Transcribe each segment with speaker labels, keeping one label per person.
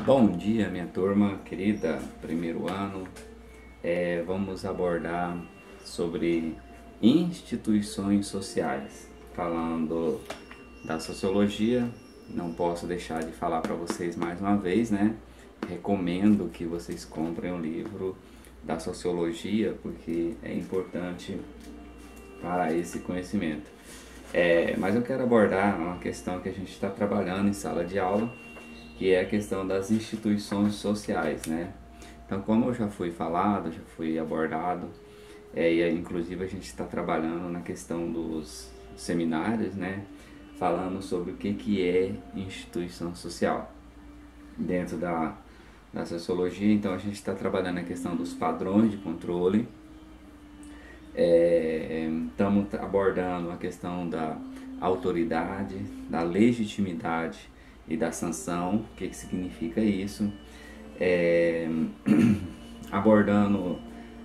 Speaker 1: Bom dia, minha turma querida, primeiro ano. Vamos abordar sobre instituições sociais. Falando da sociologia, não posso deixar de falar para vocês mais uma vez, né? Recomendo que vocês comprem o livro da sociologia, porque é importante para esse conhecimento. Mas eu quero abordar uma questão que a gente está trabalhando em sala de aula, que é a questão das instituições sociais, né? Então, como já foi falado, já foi abordado, e inclusive a gente está trabalhando na questão dos seminários, né? Falando sobre o que é instituição social dentro da sociologia. Então, a gente está trabalhando a questão dos padrões de controle. Estamos abordando a questão da autoridade, da legitimidade e da sanção, o que significa isso, abordando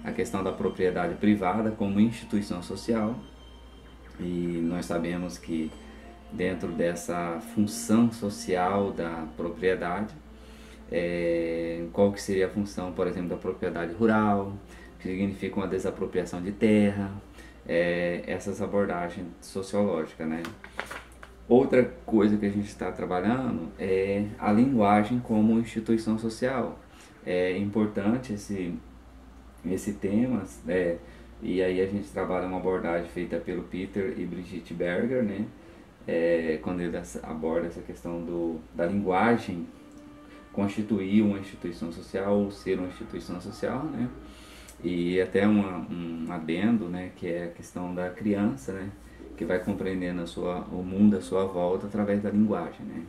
Speaker 1: a questão da propriedade privada como instituição social, e nós sabemos que dentro dessa função social da propriedade, qual que seria a função, por exemplo, da propriedade rural, que significa uma desapropriação de terra, essas abordagens sociológicas, né? Outra coisa que a gente está trabalhando é a linguagem como instituição social. É importante esse tema, e aí a gente trabalha uma abordagem feita pelo Peter e Brigitte Berger, né? Quando ele aborda essa questão da linguagem constituir uma instituição social ou ser uma instituição social, né? E até um adendo, né, que é a questão da criança, né, que vai compreendendo o mundo à sua volta através da linguagem, né?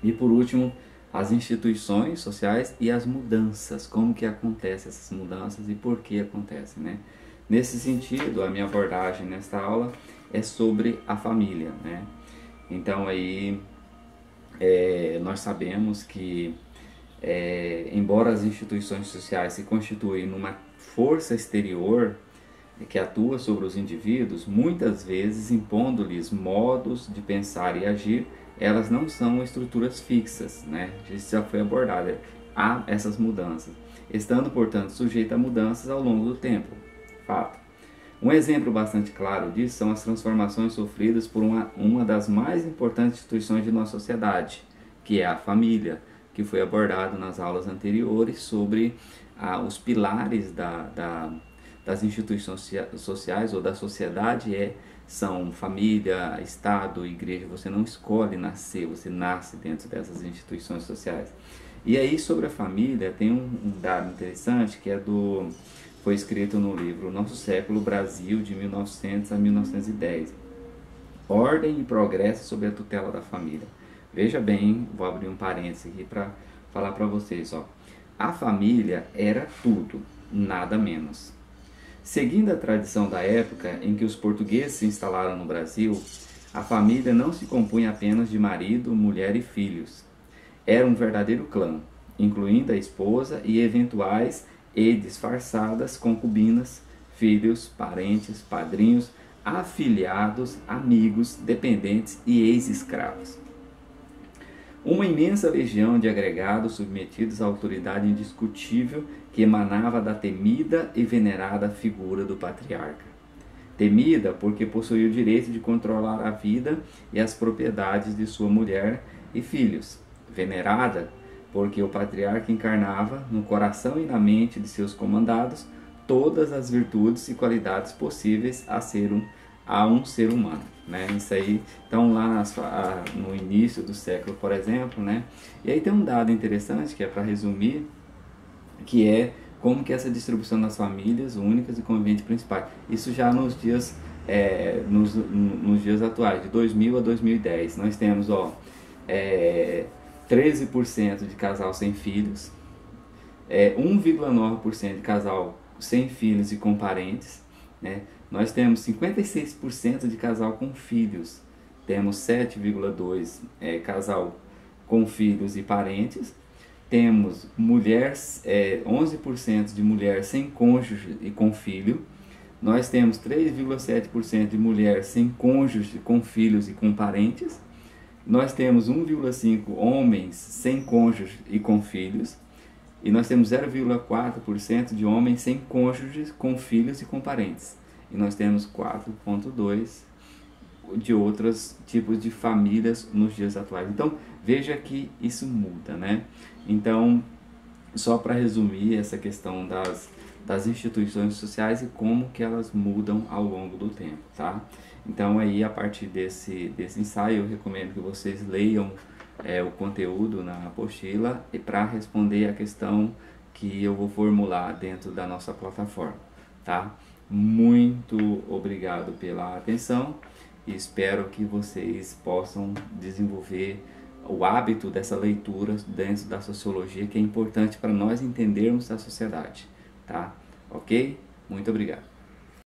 Speaker 1: E por último, as instituições sociais e as mudanças, como que acontecem essas mudanças e por que acontecem, né? Nesse sentido, a minha abordagem nesta aula é sobre a família, né? Então aí nós sabemos que embora as instituições sociais se constituem numa força exterior que atua sobre os indivíduos, muitas vezes impondo-lhes modos de pensar e agir, elas não são estruturas fixas, né? Isso já foi abordado. Há essas mudanças, estando, portanto, sujeita a mudanças ao longo do tempo. Fato. Um exemplo bastante claro disso são as transformações sofridas por uma das mais importantes instituições de nossa sociedade, que é a família, que foi abordado nas aulas anteriores sobre os pilares das instituições sociais ou da sociedade, são família, Estado, igreja. Você não escolhe nascer, você nasce dentro dessas instituições sociais. E aí sobre a família tem um dado interessante que foi escrito no livro Nosso Século Brasil, de 1900 a 1910. Ordem e progresso sob a tutela da família. Veja bem, vou abrir um parênteses aqui para falar para vocês, ó. A família era tudo, nada menos. Seguindo a tradição da época em que os portugueses se instalaram no Brasil, a família não se compunha apenas de marido, mulher e filhos. Era um verdadeiro clã, incluindo a esposa e eventuais e disfarçadas concubinas, filhos, parentes, padrinhos, afilhados, amigos, dependentes e ex-escravos. Uma imensa legião de agregados submetidos à autoridade indiscutível que emanava da temida e venerada figura do patriarca. Temida porque possuía o direito de controlar a vida e as propriedades de sua mulher e filhos. Venerada porque o patriarca encarnava no coração e na mente de seus comandados todas as virtudes e qualidades possíveis a um ser humano, né? Isso aí, então lá no início do século, por exemplo, né? E aí tem um dado interessante que é para resumir, que é como que essa distribuição das famílias únicas e conviventes principais, isso já nos dias nos dias atuais, de 2000 a 2010, nós temos 13% de casal sem filhos, 1,9% de casal sem filhos e com parentes, né? Nós temos 56% de casal com filhos, temos 7,2% casal com filhos e parentes, temos 11% de mulher sem cônjuge e com filho, nós temos 3,7% de mulher sem cônjuge, com filhos e com parentes, nós temos 1,5 homens sem cônjuge e com filhos, e nós temos 0,4% de homens sem cônjuges, com filhos e com parentes. E nós temos 4,2% de outros tipos de famílias nos dias atuais. Então, veja que isso muda, né? Então, só para resumir essa questão das instituições sociais e como que elas mudam ao longo do tempo, tá? Então, aí, a partir desse ensaio, eu recomendo que vocês leiam o conteúdo na apostila e para responder a questão que eu vou formular dentro da nossa plataforma, tá? Muito obrigado pela atenção e espero que vocês possam desenvolver o hábito dessa leitura dentro da sociologia, que é importante para nós entendermos a sociedade, tá? Ok? Muito obrigado.